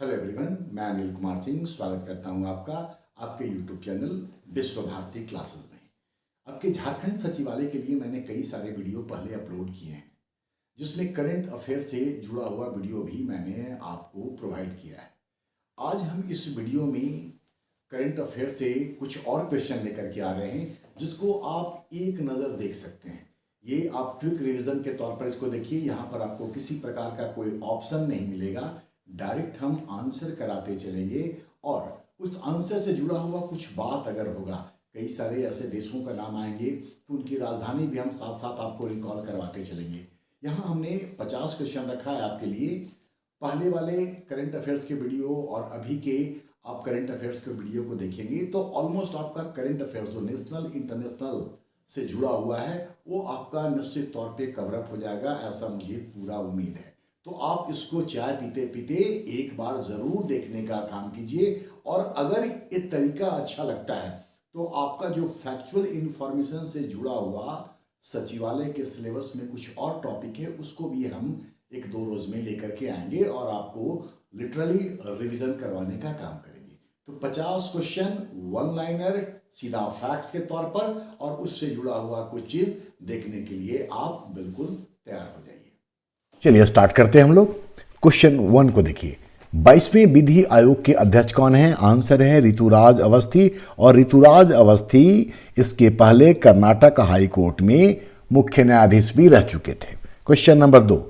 Hello everyone, मैं अनिल कुमार सिंह स्वागत करता हूं आपका आपके यूट्यूब चैनल विश्व भारती क्लासेस में। आपके झारखंड सचिवालय के लिए मैंने कई सारे वीडियो पहले अपलोड किए हैं, जिसमें करंट अफेयर से जुड़ा हुआ वीडियो भी मैंने आपको प्रोवाइड किया है। आज हम इस वीडियो में करंट अफेयर से कुछ और क्वेश्चन लेकर के आ रहे हैं, जिसको आप एक नज़र देख सकते हैं। ये आप क्विक रिवीजन के तौर पर इसको देखिए। यहाँ पर आपको किसी प्रकार का कोई ऑप्शन नहीं मिलेगा, डायरेक्ट हम आंसर कराते चलेंगे और उस आंसर से जुड़ा हुआ कुछ बात अगर होगा, कई सारे ऐसे देशों का नाम आएंगे तो उनकी राजधानी भी हम साथ साथ आपको रिकॉल करवाते चलेंगे। यहाँ हमने 50 क्वेश्चन रखा है आपके लिए। पहले वाले करंट अफेयर्स के वीडियो और अभी के आप करंट अफेयर्स के वीडियो को देखेंगे तो ऑलमोस्ट आपका करंट अफेयर्स जो नेशनल इंटरनेशनल से जुड़ा हुआ है वो आपका निश्चित तौर पे कवरअप हो जाएगा, ऐसा मुझे पूरा उम्मीद है। तो आप इसको चाय पीते पीते एक बार ज़रूर देखने का काम कीजिए, और अगर ये तरीका अच्छा लगता है तो आपका जो फैक्चुअल इंफॉर्मेशन से जुड़ा हुआ सचिवालय के सिलेबस में कुछ और टॉपिक है, उसको भी हम एक दो रोज में लेकर के आएंगे और आपको लिटरली रिवीजन करवाने का काम करेंगे। तो 50 क्वेश्चन वन लाइनर सीधा फैक्ट्स के तौर पर, और उससे जुड़ा हुआ कुछ चीज़ देखने के लिए आप बिल्कुल तैयार हो जाइए। चलिए स्टार्ट करते हैं हम लोग। क्वेश्चन 1 को देखिए। 22वें विधि आयोग के अध्यक्ष कौन है? आंसर है ऋतुराज अवस्थी। और ऋतुराज अवस्थी इसके पहले कर्नाटक हाई कोर्ट में मुख्य न्यायाधीश भी रह चुके थे। क्वेश्चन नंबर 2,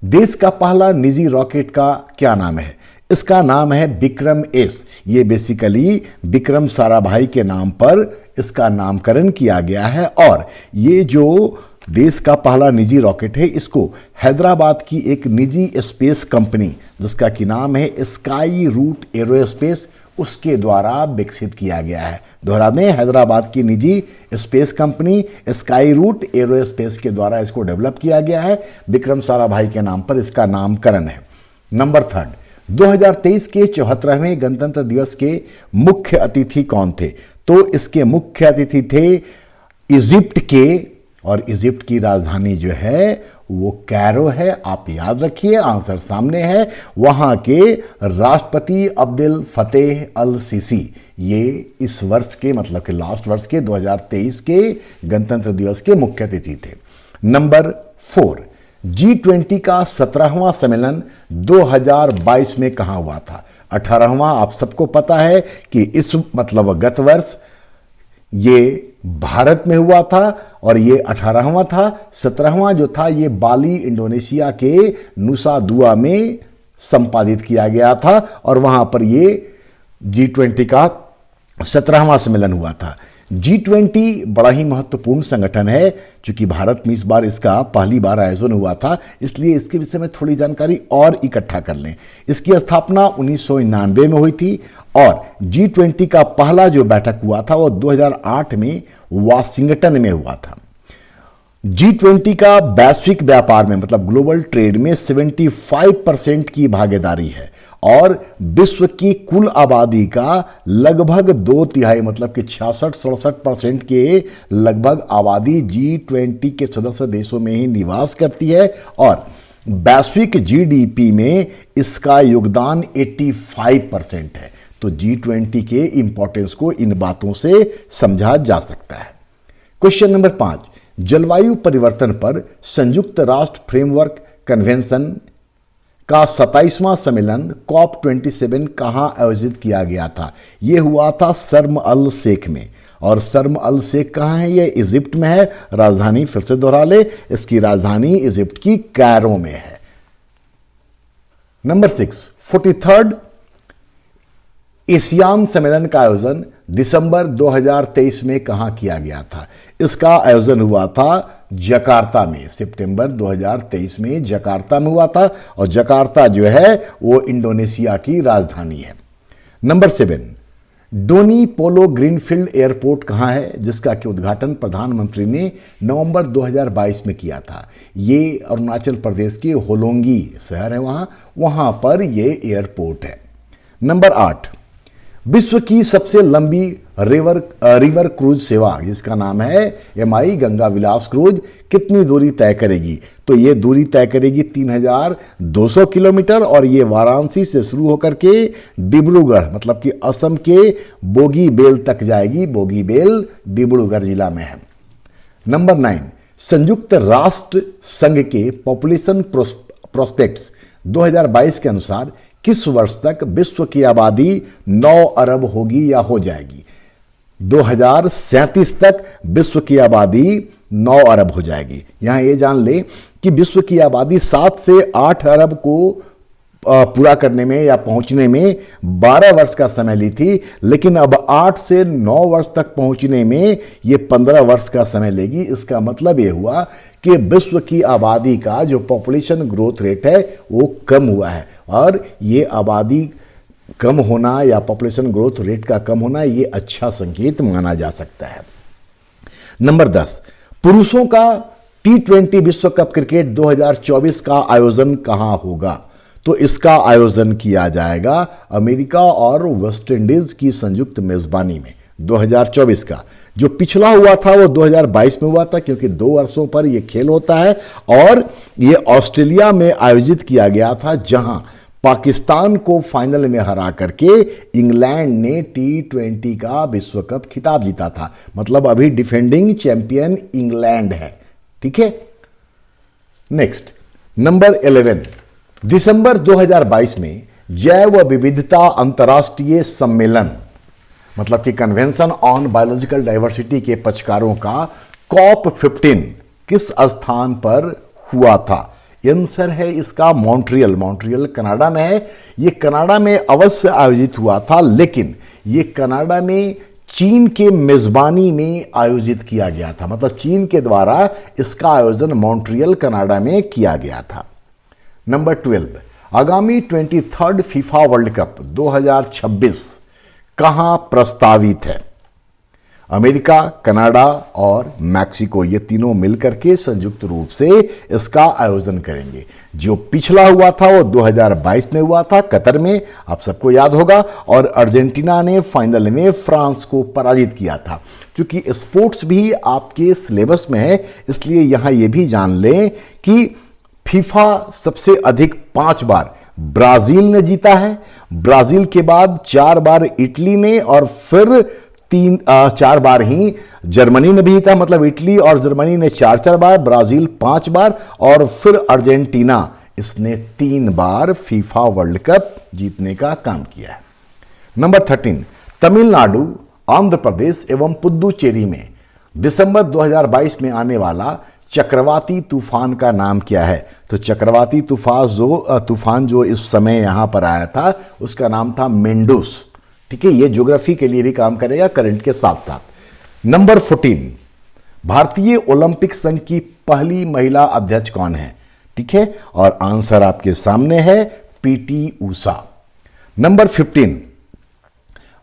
देश का पहला निजी रॉकेट का क्या नाम है? इसका नाम है विक्रम एस। ये बेसिकली विक्रम साराभाई के नाम पर इसका नामकरण किया गया है, और ये जो देश का पहला निजी रॉकेट है इसको हैदराबाद की एक निजी स्पेस कंपनी जिसका कि नाम है स्काई रूट एरोस्पेस, उसके द्वारा विकसित किया गया है। दोहरा दें, हैदराबाद की निजी space company Skyroot Aerospace के द्वारा इसको डेवलप किया गया है। विक्रम साराभाई के नाम पर इसका नामकरण है। नंबर 3, 2023 के 74वें गणतंत्र दिवस के मुख्य अतिथि कौन थे? तो इसके मुख्य अतिथि थे इजिप्ट के, और इजिप्ट की राजधानी जो है वो कैरो है। आप याद रखिए, आंसर सामने है। वहां के राष्ट्रपति अब्देल फतेह अल सीसी ये इस वर्ष के मतलब कि लास्ट वर्ष के 2023 के गणतंत्र दिवस के मुख्य अतिथि थे। नंबर 4, G20 का 17वां सम्मेलन 2022 में कहां हुआ था? 18वां आप सबको पता है कि इस मतलब गत वर्ष ये भारत में हुआ था, और ये 18वां था। 17वां जो था ये बाली इंडोनेशिया के नुसा दुआ में संपादित किया गया था, और वहां पर ये G20 का 17वां सम्मेलन हुआ था। G20 बड़ा ही महत्वपूर्ण संगठन है, चूंकि भारत में इस बार इसका पहली बार आयोजन हुआ था, इसलिए इसके विषय में थोड़ी जानकारी और इकट्ठा कर लें। इसकी स्थापना 1999 में हुई थी, और G20 का पहला जो बैठक हुआ था वो 2008 में वाशिंगटन में हुआ था। G20 का वैश्विक व्यापार में मतलब ग्लोबल ट्रेड में 75% की भागीदारी है, और विश्व की कुल आबादी का लगभग 2/3 मतलब कि 66-67% के लगभग आबादी G20 के सदस्य देशों में ही निवास करती है, और वैश्विक जीडीपी में इसका योगदान 85% है। तो G20 के इंपॉर्टेंस को इन बातों से समझा जा सकता है। क्वेश्चन नंबर 5, जलवायु परिवर्तन पर संयुक्त राष्ट्र फ्रेमवर्क कन्वेंशन का 27वां सम्मेलन COP27 कहां आयोजित किया गया था? यह हुआ था शर्म अल शेख में, और शर्म अल शेख कहां है? यह इजिप्ट में है। राजधानी फिर से दोहरा ले, इसकी राजधानी इजिप्ट की कैरो में है। नंबर 6, 43rd एशियान सम्मेलन का आयोजन दिसंबर 2023 में कहां किया गया था? इसका आयोजन हुआ था जकार्ता में। सितंबर 2023 में जकार्ता में हुआ था, और जकार्ता जो है वो इंडोनेशिया की राजधानी है। नंबर 7, डोनी पोलो ग्रीनफील्ड एयरपोर्ट कहां है? जिसका कि उद्घाटन प्रधानमंत्री ने नवंबर 2022 में किया था। ये अरुणाचल प्रदेश के होलोंगी शहर है, वहां पर ये एयरपोर्ट है। नंबर 8, विश्व की सबसे लंबी रिवर क्रूज सेवा जिसका नाम है MI गंगा विलास क्रूज कितनी दूरी तय करेगी? तो ये दूरी तय करेगी 3200 किलोमीटर और ये वाराणसी से शुरू होकर के डिब्रूगढ़ मतलब कि असम के बोगीबेल तक जाएगी। बोगीबेल डिब्रूगढ़ जिला में है। नंबर 9, संयुक्त राष्ट्र संघ के पॉपुलेशन प्रोस्पेक्ट्स 2022 के अनुसार किस वर्ष तक विश्व की आबादी 9 अरब होगी या हो जाएगी? 2037 तक विश्व की आबादी 9 अरब हो जाएगी। यहां ये जान ले कि विश्व की आबादी 7 से 8 अरब को पूरा करने में या पहुंचने में 12 वर्ष का समय ली थी, लेकिन अब 8 से 9 वर्ष तक पहुंचने में ये 15 वर्ष का समय लेगी। इसका मतलब ये हुआ कि विश्व की आबादी का जो पॉपुलेशन ग्रोथ रेट है वो कम हुआ है और ये आबादी कम होना या पॉपुलेशन ग्रोथ रेट का कम होना ये अच्छा संकेत माना जा सकता है। नंबर 10, पुरुषों का T20 विश्व कप क्रिकेट 2024 का आयोजन कहां होगा? तो इसका आयोजन किया जाएगा अमेरिका और वेस्ट इंडीज की संयुक्त मेजबानी में 2024 का। जो पिछला हुआ था वो 2022 में हुआ था क्योंकि 2 वर्षों पर यह खेल होता है और ये ऑस्ट्रेलिया में आयोजित किया गया था जहां पाकिस्तान को फाइनल में हरा करके इंग्लैंड ने T20 का विश्व कप खिताब जीता था। मतलब अभी डिफेंडिंग चैंपियन इंग्लैंड है। ठीक है। नेक्स्ट, नंबर 11, दिसंबर 2022 में जैव विविधता अंतर्राष्ट्रीय सम्मेलन मतलब कि कन्वेंशन ऑन बायोलॉजिकल डाइवर्सिटी के पक्षकारों का COP15 किस स्थान पर हुआ था? आंसर है इसका मॉन्ट्रियल कनाडा में है। ये कनाडा में अवश्य आयोजित हुआ था, लेकिन ये कनाडा में चीन के मेजबानी में आयोजित किया गया था। मतलब चीन के द्वारा इसका आयोजन मॉन्ट्रियल कनाडा में किया गया था। नंबर 12, आगामी 23rd फीफा वर्ल्ड कप 2026 कहां प्रस्तावित है? अमेरिका, कनाडा और मैक्सिको ये तीनों मिलकर के संयुक्त रूप से इसका आयोजन करेंगे। जो पिछला हुआ था वो 2022 में हुआ था कतर में, आप सबको याद होगा, और अर्जेंटीना ने फाइनल में फ्रांस को पराजित किया था। क्योंकि स्पोर्ट्स भी आपके सिलेबस में है इसलिए यहां ये भी जान लें कि फीफा सबसे अधिक 5 बार ब्राजील ने जीता है। ब्राजील के बाद 4 बार इटली ने और फिर 4 बार ही जर्मनी ने भी जीता। मतलब इटली और जर्मनी ने 4 बार, ब्राजील 5 बार और फिर अर्जेंटीना इसने 3 बार फीफा वर्ल्ड कप जीतने का काम किया है। नंबर 13, तमिलनाडु, आंध्र प्रदेश एवं पुदुचेरी में दिसंबर 2022 में आने वाला चक्रवाती तूफान का नाम क्या है? तो चक्रवाती तूफान जो इस समय यहां पर आया था उसका नाम था मेंडूस। ठीक है, ये ज्योग्राफी के लिए भी काम करेगा करंट के साथ साथ। नंबर 14, भारतीय ओलंपिक संघ की पहली महिला अध्यक्ष कौन है? ठीक है, और आंसर आपके सामने है PT ऊषा। नंबर 15,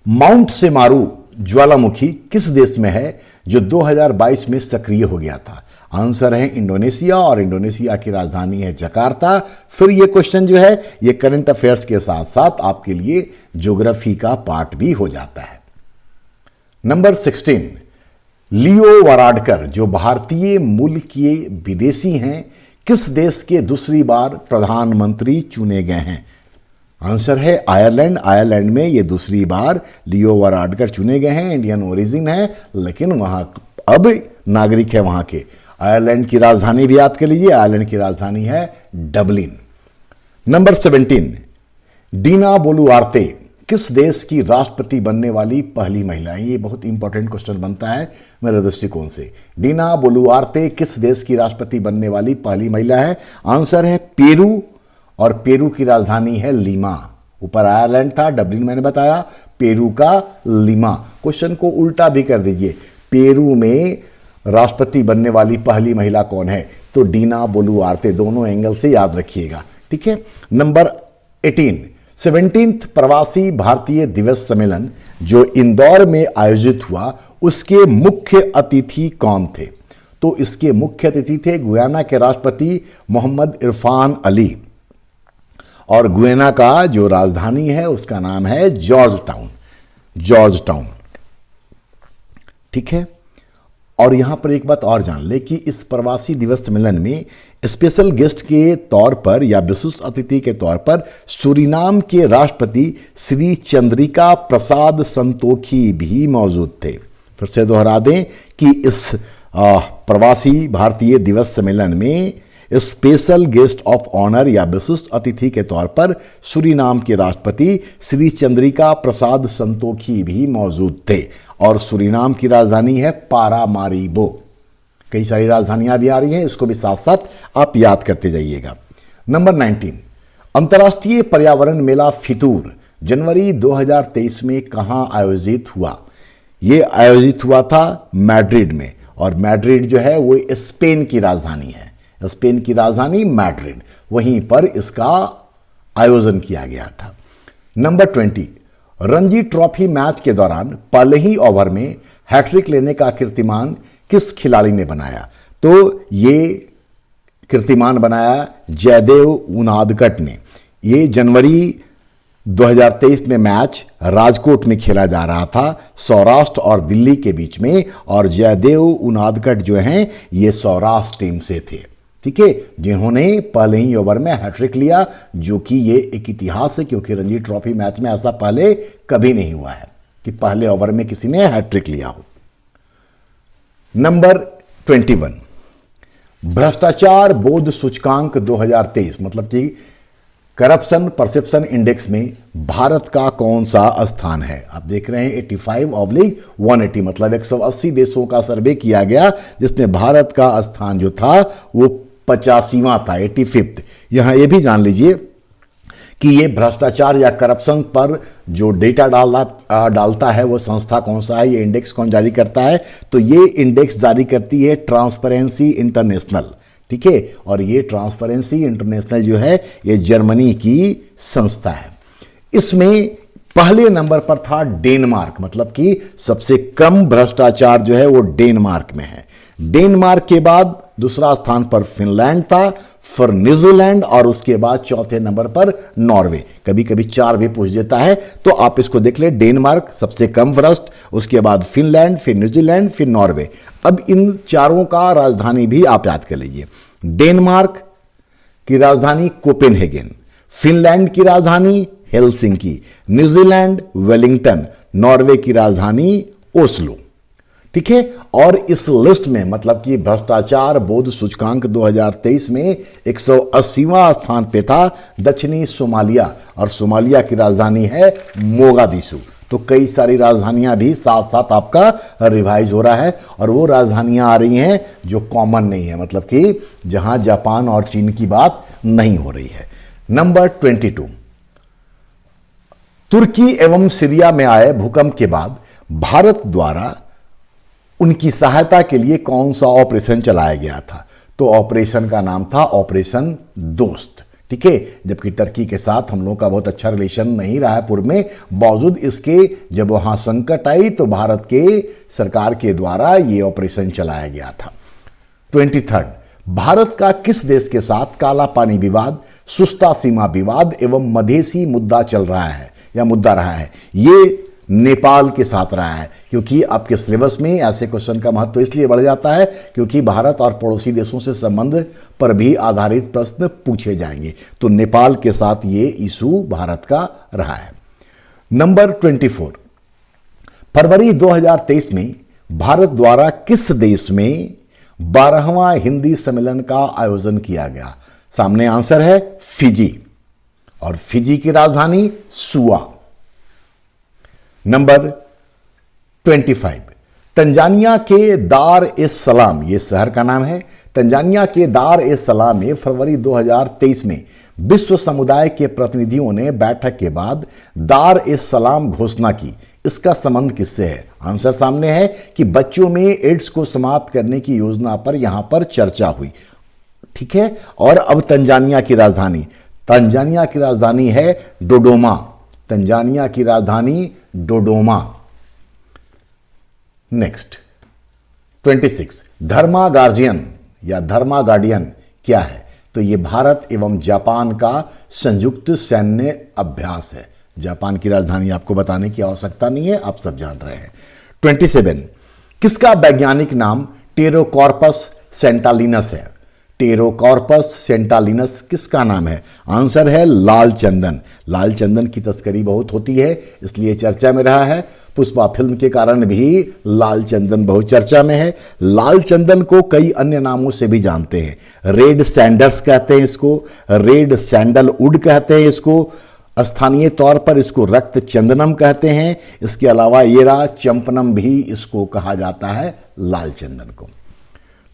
माउंट सेमारू ज्वालामुखी किस देश में है जो 2022 में सक्रिय हो गया था? आंसर है इंडोनेशिया और इंडोनेशिया की राजधानी है जकार्ता। फिर ये क्वेश्चन जो है ये करंट अफेयर्स के साथ साथ आपके लिए ज्योग्राफी का पार्ट भी हो जाता है। नंबर 16, लियो वाराडकर जो भारतीय मूल के विदेशी हैं किस देश के दूसरी बार प्रधानमंत्री चुने गए हैं? आंसर है आयरलैंड। आयरलैंड में ये दूसरी बार लियो वाराडकर चुने गए हैं। इंडियन ओरिजिन है लेकिन वहां अब नागरिक है वहां के। आयरलैंड की राजधानी भी याद कर लीजिए, आयरलैंड की राजधानी है डबलिन। नंबर 17, डीना बोलुआर्ते किस देश की राष्ट्रपति बनने वाली पहली महिला है? ये बहुत इंपॉर्टेंट क्वेश्चन बनता है मेरे दृष्टिकोण से। डीना बोलुआर्ते किस देश की राष्ट्रपति बनने वाली पहली महिला है? आंसर है पेरू और पेरू की राजधानी है लीमा। ऊपर आयरलैंड था, डबलिन मैंने बताया, पेरू का लीमा। क्वेश्चन को उल्टा भी कर दीजिए, पेरू में राष्ट्रपति बनने वाली पहली महिला कौन है? तो डीना बोलुआर्ते। दोनों एंगल से याद रखिएगा। ठीक है। नंबर 18, 17th प्रवासी भारतीय दिवस सम्मेलन जो इंदौर में आयोजित हुआ उसके मुख्य अतिथि कौन थे? तो इसके मुख्य अतिथि थे गुयाना के राष्ट्रपति मोहम्मद इरफान अली और गुयाना का जो राजधानी है उसका नाम है जॉर्ज टाउन। ठीक है। और यहाँ पर एक बात और जान ले कि इस प्रवासी दिवस सम्मेलन में स्पेशल गेस्ट के तौर पर या विशिष्ट अतिथि के तौर पर सूरीनाम के राष्ट्रपति श्री चंद्रिका प्रसाद संतोखी भी मौजूद थे। फिर से दोहरा दें कि इस प्रवासी भारतीय दिवस सम्मेलन में स्पेशल गेस्ट ऑफ ऑनर या विशिष्ट अतिथि के तौर पर सूरीनाम के राष्ट्रपति श्री चंद्रिका प्रसाद संतोखी भी मौजूद थे। और सूरीनाम की राजधानी है पारामारिबो। कई सारी राजधानियां भी आ रही हैं, इसको भी साथ साथ आप याद करते जाइएगा। नंबर 19, अंतर्राष्ट्रीय पर्यावरण मेला फितूर जनवरी 2023 में कहां आयोजित हुआ? ये आयोजित हुआ था मैड्रिड में, और मैड्रिड जो है वो स्पेन की राजधानी है। स्पेन की राजधानी मैड्रिड, वहीं पर इसका आयोजन किया गया था। नंबर 20, रणजी ट्रॉफी मैच के दौरान पहले ही ओवर में हैट्रिक लेने का कीर्तिमान किस खिलाड़ी ने बनाया? तो ये कीर्तिमान बनाया जयदेव उनादकट ने। ये जनवरी 2023 में मैच राजकोट में खेला जा रहा था, सौराष्ट्र और दिल्ली के बीच में, और जयदेव उनादकट जो हैं ये सौराष्ट्र टीम से थे, ठीक है, जिन्होंने पहले ही ओवर में हैट्रिक लिया, जो कि ये एक इतिहास है, क्योंकि रणजी ट्रॉफी मैच में ऐसा पहले कभी नहीं हुआ है कि पहले ओवर में किसी ने हैट्रिक लिया हो। नंबर 21, भ्रष्टाचार बोध सूचकांक 2023 मतलब कि करप्शन परसेप्शन इंडेक्स में भारत का कौन सा स्थान है? आप देख रहे हैं 85/180 मतलब 180 देशों का सर्वे किया गया, जिसमें भारत का स्थान जो था वो 85वां था, 85th। यहां ये भी जान लीजिए कि ये भ्रष्टाचार या करप्शन पर जो डेटा डालता है वो संस्था कौन सा है, ये इंडेक्स कौन जारी करता है? तो ये इंडेक्स जारी करती है ट्रांसपेरेंसी इंटरनेशनल, ठीक है। और ये ट्रांसपेरेंसी इंटरनेशनल जो है ये जर्मनी की संस्था है। इसमें पहले नंबर पर था डेनमार्क, मतलब कि सबसे कम भ्रष्टाचार जो है वो डेनमार्क में है। डेनमार्क के बाद दूसरा स्थान पर फिनलैंड था, फिर न्यूजीलैंड, और उसके बाद चौथे नंबर पर नॉर्वे। कभी कभी 4 भी पूछ देता है, तो आप इसको देख ले, डेनमार्क सबसे कम भ्रष्ट, उसके बाद फिनलैंड, फिर न्यूजीलैंड, फिर नॉर्वे। अब इन चारों का राजधानी भी आप याद कर लीजिए। डेनमार्क की राजधानी कोपेनहेगन, फिनलैंड की राजधानी हेलसिंकी, न्यूजीलैंड वेलिंगटन, नॉर्वे की राजधानी ओस्लो, ठीक है। और इस लिस्ट में मतलब कि भ्रष्टाचार बोध सूचकांक 2023 में 180वां स्थान पे था दक्षिणी सोमालिया, और सोमालिया की राजधानी है मोगादिशु। तो कई सारी राजधानियां भी साथ साथ आपका रिवाइज हो रहा है, और वो राजधानियां आ रही हैं जो कॉमन नहीं है, मतलब कि जहां जापान और चीन की बात नहीं हो रही है। नंबर 22, तुर्की एवं सीरिया में आए भूकंप के बाद भारत द्वारा उनकी सहायता के लिए कौन सा ऑपरेशन चलाया गया था? तो ऑपरेशन का नाम था ऑपरेशन दोस्त, ठीक है। जबकि टर्की के साथ हम लोगों का बहुत अच्छा रिलेशन नहीं रहा है पूर्व में, बावजूद इसके जब वहां संकट आई तो भारत के सरकार के द्वारा यह ऑपरेशन चलाया गया था। 23, भारत का किस देश के साथ काला पानी विवाद, सुस्ता सीमा विवाद एवं मधेसी मुद्दा चल रहा है या मुद्दा रहा है? ये नेपाल के साथ रहा है, क्योंकि आपके सिलेबस में ऐसे क्वेश्चन का महत्व इसलिए बढ़ जाता है क्योंकि भारत और पड़ोसी देशों से संबंध पर भी आधारित प्रश्न पूछे जाएंगे। तो नेपाल के साथ ये इशू भारत का रहा है। नंबर 24, फरवरी 2023 में भारत द्वारा किस देश में 12वां हिंदी सम्मेलन का आयोजन किया गया? सामने आंसर है फिजी, और फिजी की राजधानी सुआ। नंबर 25, तंजानिया के दार एस सलाम, ये शहर का नाम है, तंजानिया के दार एस सलाम में फरवरी 2023 में विश्व समुदाय के प्रतिनिधियों ने बैठक के बाद दार एस सलाम घोषणा की। इसका संबंध किससे है? आंसर सामने है कि बच्चों में एड्स को समाप्त करने की योजना पर यहां पर चर्चा हुई, ठीक है। और अब तंजानिया की राजधानी है डोडोमा, तंजानिया की राजधानी डोडोमा। नेक्स्ट 26, धर्मा गार्जियन या धर्मा गार्डियन क्या है? तो यह भारत एवं जापान का संयुक्त सैन्य अभ्यास है। जापान की राजधानी आपको बताने की आवश्यकता नहीं है, आप सब जान रहे हैं। 27, किसका वैज्ञानिक नाम टेरोकॉर्पस सेंटालिनस है? टेरोकॉर्पस सेंटालिनस किसका नाम है? आंसर है लाल चंदन। लाल चंदन की तस्करी बहुत होती है, इसलिए चर्चा में रहा है। पुष्पा फिल्म के कारण भी लाल चंदन बहुत चर्चा में है। लाल चंदन को कई अन्य नामों से भी जानते हैं। रेड सैंडल्स कहते हैं इसको, रेड सैंडलवुड कहते हैं इसको, स्थानीय तौर पर इसको रक्त चंदनम कहते हैं। इसके अलावा येरा चंपनम भी इसको कहा जाता है लाल चंदन को।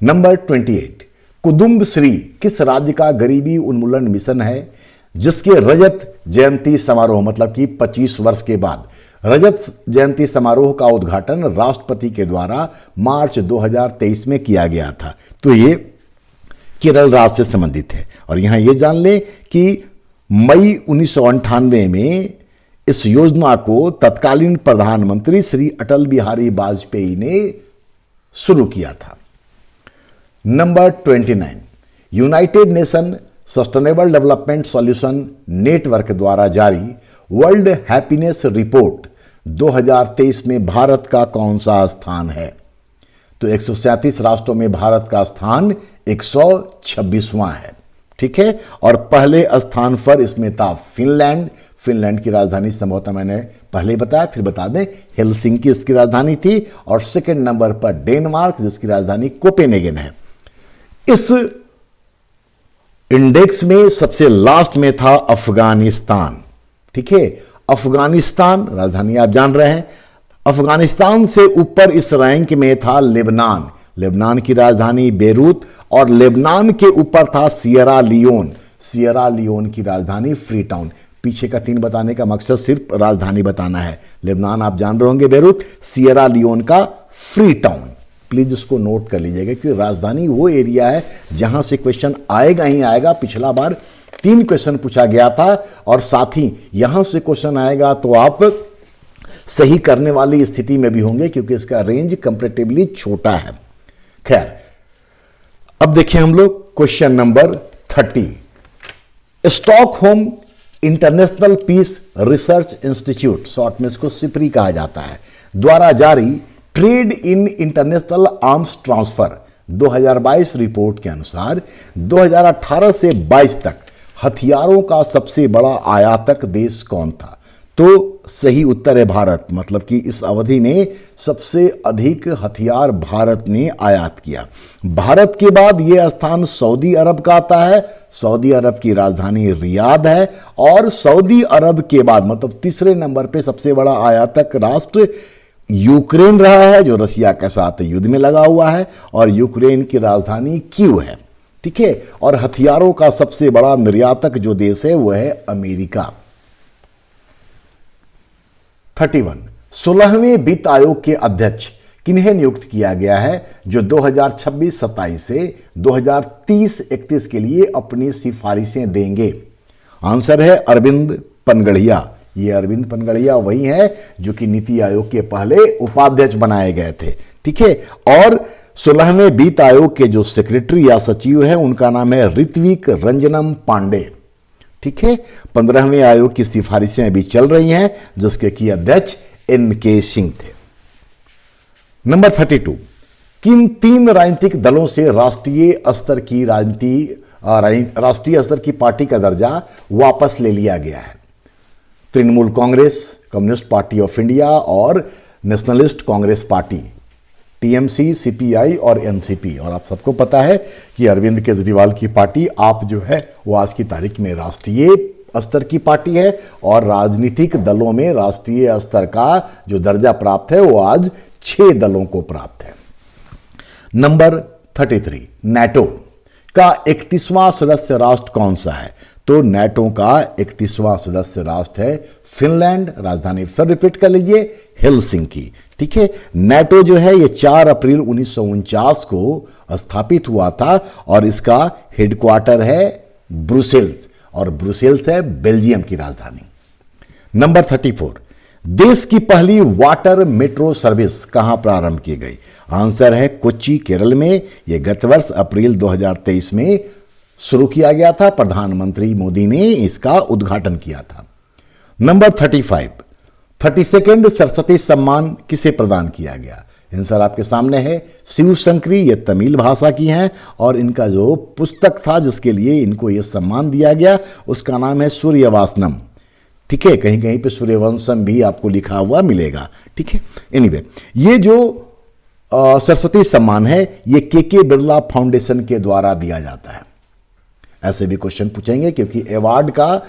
नंबर 28, कुदुम्बश्री किस राज्य का गरीबी उन्मूलन मिशन है जिसके रजत जयंती समारोह मतलब कि 25 वर्ष के बाद रजत जयंती समारोह का उद्घाटन राष्ट्रपति के द्वारा मार्च 2023 में किया गया था? तो ये केरल राज्य से संबंधित है। और यहां ये जान लें कि मई 1998 में इस योजना को तत्कालीन प्रधानमंत्री श्री अटल बिहारी वाजपेयी ने शुरू किया था। Number 29, United nation sustainable development solution network द्वारा जारी वर्ल्ड हैप्पीनेस रिपोर्ट 2023 में भारत का कौन सा स्थान है? तो 137 राष्ट्रों में भारत का स्थान 126वां है। ठीक है, और पहले स्थान पर इसमें था फिनलैंड। फिनलैंड की राजधानी संभवतः मैंने पहले बताया, फिर बता दें हेलसिंकी इसकी राजधानी थी। और सेकंड नंबर पर डेनमार्क जिसकी राजधानी कोपेनहेगन है। इस इंडेक्स में सबसे लास्ट में था अफगानिस्तान। ठीक है, अफगानिस्तान राजधानी आप जान रहे हैं। अफगानिस्तान से ऊपर इस रैंक में था लेबनान। लेबनान की राजधानी बेरूत। और लेबनान के ऊपर था सियरा लियोन। सियरा लियोन की राजधानी फ्रीटाउन। पीछे का 3 बताने का मकसद सिर्फ राजधानी बताना है। लेबनान आप जान रहे होंगे बेरूत, सियरा लियोन का फ्रीटाउन। प्लीज उसको नोट कर लीजिएगा क्योंकि राजधानी वो एरिया है जहां से क्वेश्चन आएगा ही आएगा। पिछला बार 3 क्वेश्चन पूछा गया था और साथ ही यहां से क्वेश्चन आएगा तो आप सही करने वाली स्थिति में भी होंगे क्योंकि इसका रेंज कंपैरेटिवली छोटा है। खैर, अब देखिए हम लोग question number 30। Stockholm International Peace Research Institute, short में इसको सिप्री कहा जाता है, द्वारा जारी trade in international arms transfer 2022 report के अनुसार 2018 से 22 तक हथियारों का सबसे बड़ा आयातक देश कौन था? तो सही उत्तर है भारत। मतलब कि इस अवधि में सबसे अधिक हथियार भारत ने आयात किया। भारत के बाद यह स्थान सऊदी अरब का आता है। सऊदी अरब की राजधानी रियाद है। और सऊदी अरब के बाद मतलब तीसरे नंबर पे सबसे बड़ा आयातक राष्ट्र यूक्रेन रहा है जो रसिया के साथ युद्ध में लगा हुआ है। और यूक्रेन की राजधानी कीव है। ठीक है, और हथियारों का सबसे बड़ा निर्यातक जो देश है वह है अमेरिका। 31, 16वें वित्त आयोग के अध्यक्ष किन्हें नियुक्त किया गया है जो 2026-27 से 2030-31 के लिए अपनी सिफारिशें देंगे? आंसर है अरविंद पनगड़िया। ये अरविंद पनगड़िया वही है जो कि नीति आयोग के पहले उपाध्यक्ष बनाए गए थे। ठीक है, और 16वें वित्त आयोग के जो सेक्रेटरी या सचिव हैं उनका नाम है ऋत्विक रंजनम पांडे। ठीक है, 15वें आयोग की सिफारिशें अभी चल रही हैं जिसके की अध्यक्ष NK सिंह थे। नंबर 32, किन 3 राजनीतिक दलों से राष्ट्रीय स्तर की पार्टी का दर्जा वापस ले लिया गया है? Trinamool Congress, Communist Party of India और Nationalist Congress Party, TMC, CPI और NCP। और आप सबको पता है कि अरविंद केजरीवाल की पार्टी आप जो है वो आज की तारीख में राष्ट्रीय स्तर की पार्टी है और राजनीतिक दलों में राष्ट्रीय स्तर का जो दर्जा प्राप्त है वो आज 6 दलों को प्राप्त है। नंबर 33, नाटो का 31वां सदस्य राष्ट्र कौन सा है? तो नाटो का 31वां सदस्य राष्ट्र है फिनलैंड। राजधानी फिर रिपीट कर लीजिए, हेलसिंकी। ठीक है, नाटो जो है ये 4 अप्रैल 1949 को स्थापित हुआ था और इसका हेडक्वार्टर है ब्रुसेल्स और ब्रुसेल्स है बेल्जियम की राजधानी। नंबर 34, देश की पहली वाटर मेट्रो सर्विस कहां प्रारंभ की गई? आंसर है कोच्चि, केरल में। यह गत वर्ष अप्रैल 2023 में शुरू किया गया था। प्रधानमंत्री मोदी ने इसका उद्घाटन किया था। नंबर 35, 32nd सरस्वती सम्मान किसे प्रदान किया गया? आंसर आपके सामने है शिव शंकरी, ये तमिल भाषा की हैं और इनका जो पुस्तक था जिसके लिए इनको ये सम्मान दिया गया उसका नाम है सूर्यवासनम। ठीक है, कहीं कहीं पे सूर्यवंशम भी आपको लिखा हुआ मिलेगा। ठीक है, एनीवे ये जो सरस्वती सम्मान है ये के बिरला फाउंडेशन के द्वारा दिया जाता है। ऐसे भी क्वेश्चन पूछेंगे क्योंकि अवार्ड का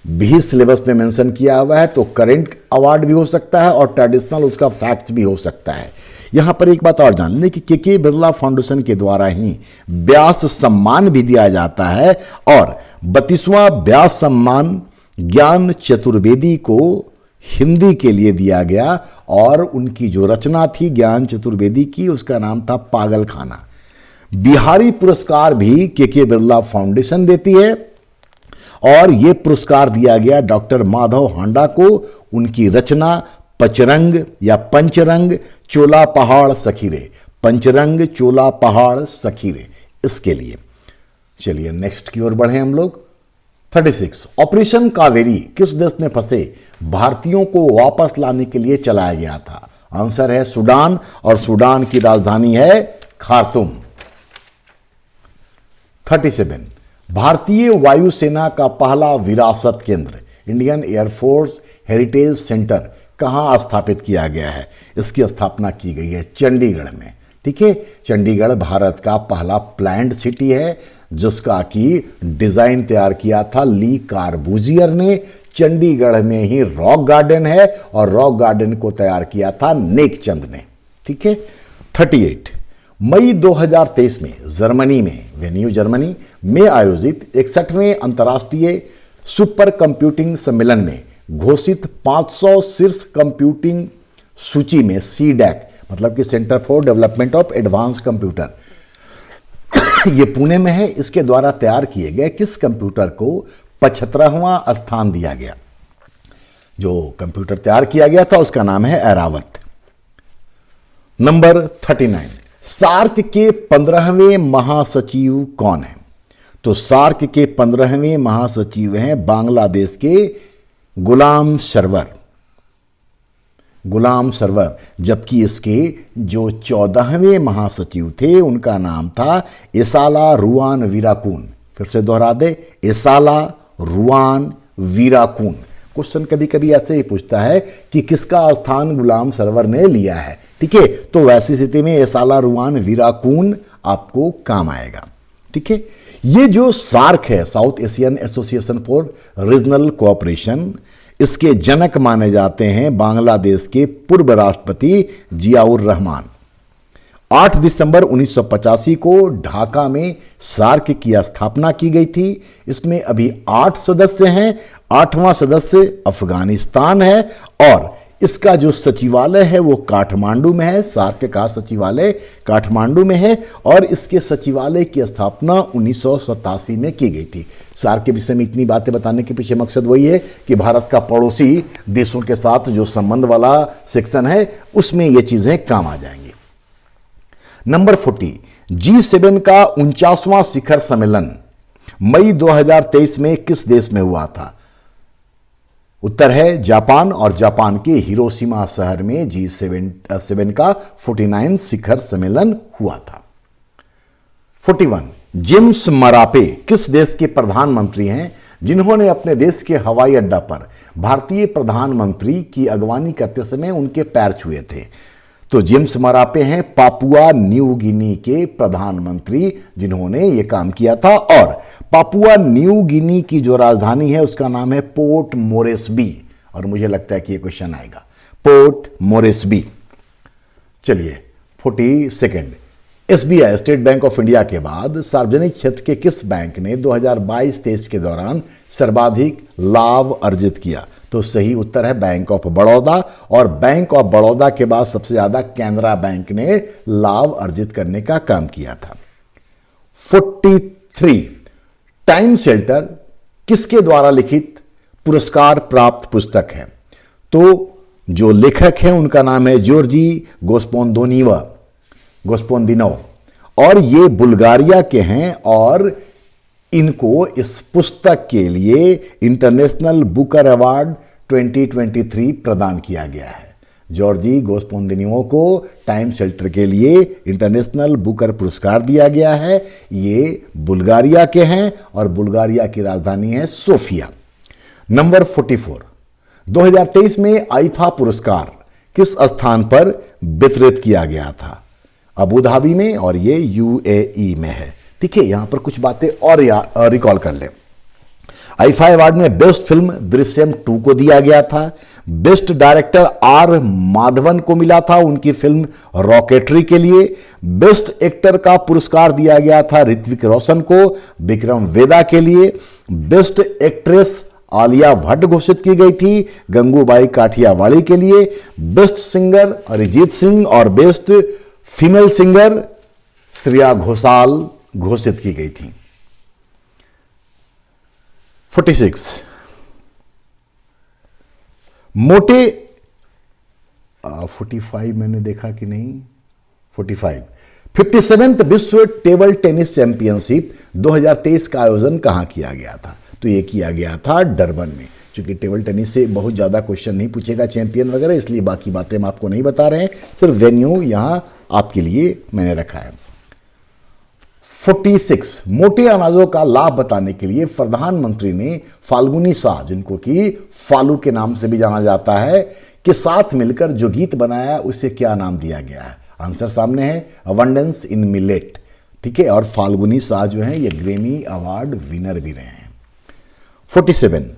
भी सिलेबस में मेंशन किया हुआ है, तो करंट अवार्ड भी हो सकता है और ट्रेडिशनल उसका फैक्ट भी हो सकता है। यहां पर एक बात और जान लें कि के बिरला फाउंडेशन के द्वारा ही व्यास सम्मान भी दिया जाता है और 32वां व्यास सम्मान ज्ञान चतुर्वेदी को हिंदी के लिए दिया गया और उनकी जो रचना थी ज्ञान चतुर्वेदी की उसका नाम था पागल खाना। बिहारी पुरस्कार भी के बिरला फाउंडेशन देती है और यह पुरस्कार दिया गया डॉक्टर माधव हांडा को उनकी रचना पचरंग या पंचरंग चोला पहाड़ सखीरे, पंचरंग चोला पहाड़ सखीरे, इसके लिए। चलिए नेक्स्ट की ओर बढ़े हम लोग। 36 ऑपरेशन कावेरी किस देश में फंसे भारतीयों को वापस लाने के लिए चलाया गया था? आंसर है सूडान और सूडान की राजधानी है खार्तूम। 37 भारतीय वायुसेना का पहला विरासत केंद्र इंडियन एयरफोर्स हेरिटेज सेंटर कहां स्थापित किया गया है? इसकी स्थापना की गई है चंडीगढ़ में। ठीक है, चंडीगढ़ भारत का पहला प्लान्ड सिटी है जिसका की डिजाइन तैयार किया था ली कार्बूजियर ने। चंडीगढ़ में ही रॉक गार्डन है और रॉक गार्डन को तैयार किया था नेक चंद ने। ठीक है, 38 मई 2023 में जर्मनी में वेन्यू जर्मनी में आयोजित 61वें अंतर्राष्ट्रीय सुपर कंप्यूटिंग सम्मेलन में घोषित 500 शीर्ष कंप्यूटिंग सूची में सीडैक मतलब कि centre for development of advance computer ये पुणे में है। इसके द्वारा तैयार किए गए किस कंप्यूटर को 75वां स्थान दिया गया? जो कंप्यूटर तैयार किया गया था उसका नाम है ऐरावत। नंबर 39 सार्क के 15वें महासचिव कौन है? तो सार्क के 15वें महासचिव हैं बांग्लादेश के गुलाम सरवर, जबकि इसके जो 14वें महासचिव थे उनका नाम था एसाला रुआन वीराकून। फिर से दोहरा दे, एसाला रुआन वीराकून। क्वेश्चन कभी कभी ऐसे ही पूछता है कि किसका स्थान गुलाम सरवर ने लिया है। ठीक है, तो वैसी स्थिति में एसाला रुआन वीराकून आपको काम आएगा। ठीक है, ये जो सार्क है south Asian association for regional cooperation, इसके जनक माने जाते हैं बांग्लादेश के पूर्व राष्ट्रपति जियाउर रहमान। 8 दिसंबर 1985 को ढाका में सार्क की स्थापना की गई थी। इसमें अभी 8 सदस्य हैं। 8वां सदस्य अफगानिस्तान है और इसका जो सचिवालय है वो काठमांडू में है। सार्क का सचिवालय काठमांडू में है और इसके सचिवालय की स्थापना 1987 में की गई थी। सार्क के विषय में इतनी बातें बताने के पीछे मकसद वही है कि भारत का पड़ोसी देशों के साथ जो संबंध वाला सेक्शन है उसमें ये चीजें काम आ जाएंगी। नंबर 40 G7 का 49वां शिखर सम्मेलन मई 2023 में किस देश में हुआ था? उत्तर है जापान और जापान के हिरोशिमा शहर में G7 का 49 शिखर सम्मेलन हुआ था। 41 जेम्स मरापे किस देश के प्रधानमंत्री हैं जिन्होंने अपने देश के हवाई अड्डा पर भारतीय प्रधानमंत्री की अगवानी करते समय उनके पैर छुए थे? तो जेम्स मरापे हैं पापुआ न्यू गिनी के प्रधानमंत्री जिन्होंने यह काम किया था और पापुआ न्यू गिनी की जो राजधानी है उसका नाम है पोर्ट मोरेस्बी और मुझे लगता है कि यह क्वेश्चन आएगा पोर्ट मोरेस्बी। चलिए 42 SBI state bank of India के बाद सार्वजनिक क्षेत्र के किस बैंक ने 2022-23 के दौरान सर्वाधिक लाभ अर्जित किया? तो सही उत्तर है बैंक ऑफ बड़ौदा और बैंक ऑफ बड़ौदा के बाद सबसे ज्यादा कैनरा बैंक ने लाभ अर्जित करने का काम किया था। 43 टाइम शेल्टर किसके द्वारा लिखित पुरस्कार प्राप्त पुस्तक है? तो जो लेखक हैं उनका नाम है जॉर्जी गोस्पोंदिनोव और ये बुल्गारिया के हैं और इनको इस पुस्तक के लिए इंटरनेशनल बुकर अवार्ड 2023 प्रदान किया गया है। जॉर्जी गोस्पोंदिनियो को टाइम शेल्टर के लिए इंटरनेशनल बुकर पुरस्कार दिया गया है। ये बुल्गारिया के हैं और बुल्गारिया की राजधानी है सोफिया। नंबर 44, 2023 में आईफा पुरस्कार किस स्थान पर वितरित किया गया था? अबू धाबी में, और ये यूएई में है। ठीक है, यहां पर कुछ बातें और रिकॉल कर लें। आईफा अवार्ड में बेस्ट फिल्म दृश्यम 2 को दिया गया था। बेस्ट डायरेक्टर आर माधवन को मिला था उनकी फिल्म रॉकेटरी के लिए। बेस्ट एक्टर का पुरस्कार दिया गया था ऋत्विक रोशन को विक्रम वेदा के लिए। बेस्ट एक्ट्रेस आलिया भट्ट घोषित की गई थी गंगूबाई काठियावाड़ी के लिए। बेस्ट सिंगर अरिजीत सिंह और best female singer Shreya Ghoshal घोषित की गई थी। 46, मोटे 45 मैंने देखा कि नहीं, 45, 57th विश्व टेबल टेनिस चैंपियनशिप 2023 का आयोजन कहां किया गया था? तो यह किया गया था डरबन में। चूंकि टेबल टेनिस से बहुत ज़्यादा क्वेश्चन नहीं पूछेगा चैंपियन वगैरह, इसलिए बाकी बातें हम आपको नहीं बता रहे हैं, सिर्फ वेन्यू यहां आपके लिए मैंने रखा है। 46, मोटे अनाजों का लाभ बताने के लिए प्रधानमंत्री ने फाल्गुनी शाह, जिनको कि फालू के नाम से भी जाना जाता है, के साथ मिलकर जो गीत बनाया उसे क्या नाम दिया गया है? आंसर सामने है, अबंडेंस इन मिलेट। ठीक है, और फाल्गुनी शाह जो है ये ग्रेमी अवार्ड विनर भी रहे हैं। 47,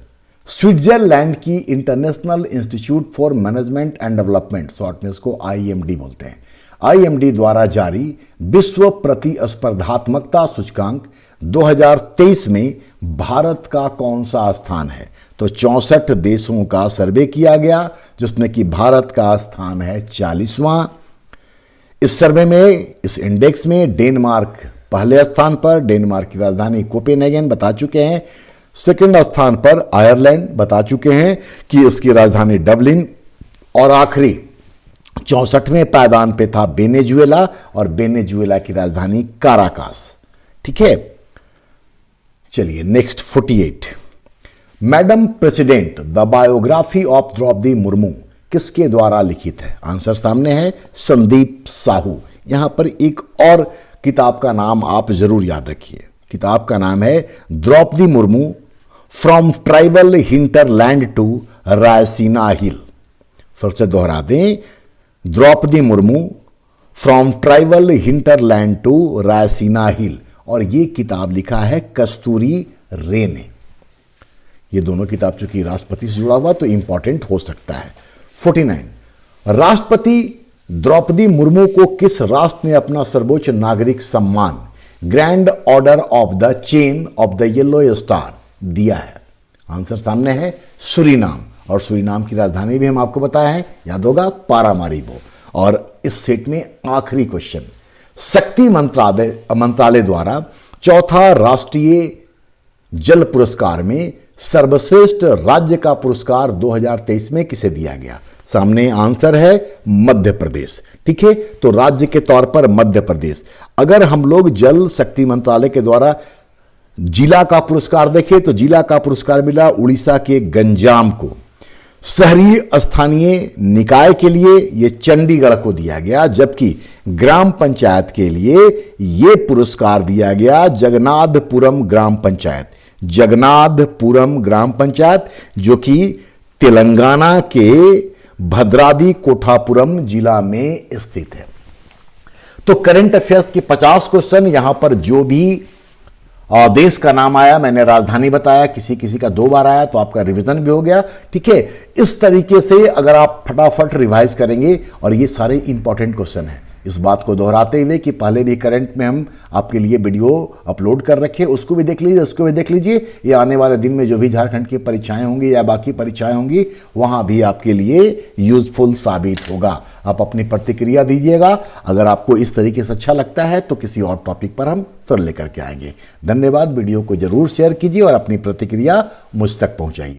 स्विट्जरलैंड की international institute for management and development, short में इसको आईएमडी बोलते हैं, आईएमडी द्वारा जारी विश्व प्रतिस्पर्धात्मकता सूचकांक 2023 में भारत का कौन सा स्थान है? तो 64 देशों का सर्वे किया गया जिसमें कि भारत का स्थान है 40वां। इस सर्वे में, इस इंडेक्स में डेनमार्क पहले स्थान पर, डेनमार्क की राजधानी कोपेनहेगन बता चुके हैं। सेकंड स्थान पर आयरलैंड बता चुके हैं कि इसकी राजधानी डबलिन, और आखिरी 64वें पायदान पे था वेनेजुएला, और वेनेजुएला की राजधानी काराकास। ठीक है, चलिए next 48, madam president the biography of Droupadi Murmu किसके द्वारा लिखित है? आंसर सामने है, संदीप साहू। यहां पर एक और किताब का नाम आप जरूर याद रखिए, किताब का नाम है Draupadi Murmu from tribal hinterland to Raisina Hill. फिर से दोहरा दें, Draupadi Murmu from tribal hinterland to Raisina Hill, और ये किताब लिखा है कस्तूरी रे ने। ये दोनों किताब चूंकि राष्ट्रपति से जुड़ा हुआ तो इंपॉर्टेंट हो सकता है। 49, राष्ट्रपति द्रौपदी मुर्मू को किस राष्ट्र ने अपना सर्वोच्च नागरिक सम्मान grand order of the chain of the yellow star दिया है? आंसर सामने है, सुरीनाम, और सुरीनाम की राजधानी भी हम आपको बताया है, याद होगा, पारामारिबो। और इस सेट में आखिरी क्वेश्चन, शक्ति मंत्रालय द्वारा चौथा राष्ट्रीय जल पुरस्कार में सर्वश्रेष्ठ राज्य का पुरस्कार 2023 में किसे दिया गया? सामने आंसर है मध्य प्रदेश। ठीक है, तो राज्य के तौर पर मध्य प्रदेश। अगर हम लोग जल शक्ति मंत्रालय के द्वारा जिला का पुरस्कार देखें तो जिला का पुरस्कार मिला उड़ीसा के गंजाम को। शहरी स्थानीय निकाय के लिए यह चंडीगढ़ को दिया गया, जबकि ग्राम पंचायत के लिए यह पुरस्कार दिया गया जगन्नाथपुरम ग्राम पंचायत, जगन्नाथपुरम ग्राम पंचायत, जो कि तेलंगाना के भद्राद्री कोठापुरम जिला में स्थित है। तो करंट अफेयर्स के 50 क्वेश्चन, यहां पर जो भी देश का नाम आया, मैंने राजधानी बताया, किसी किसी का 2 बार आया तो आपका रिवीजन भी हो गया। ठीक है, इस तरीके से अगर आप फटाफट रिवाइज करेंगे, और ये सारे इंपॉर्टेंट क्वेश्चन हैं, इस बात को दोहराते हुए कि पहले भी करंट में हम आपके लिए वीडियो अपलोड कर रखे, उसको भी देख लीजिए, उसको भी देख लीजिए। ये आने वाले दिन में जो भी झारखंड की परीक्षाएं होंगी या बाकी परीक्षाएं होंगी, वहां भी आपके लिए यूजफुल साबित होगा। आप अपनी प्रतिक्रिया दीजिएगा। अगर आपको इस तरीके से अच्छा लगता है तो किसी और टॉपिक पर हम फिर लेकर के आएंगे। धन्यवाद। वीडियो को जरूर शेयर कीजिए और अपनी प्रतिक्रिया मुझ तक पहुंचाइए।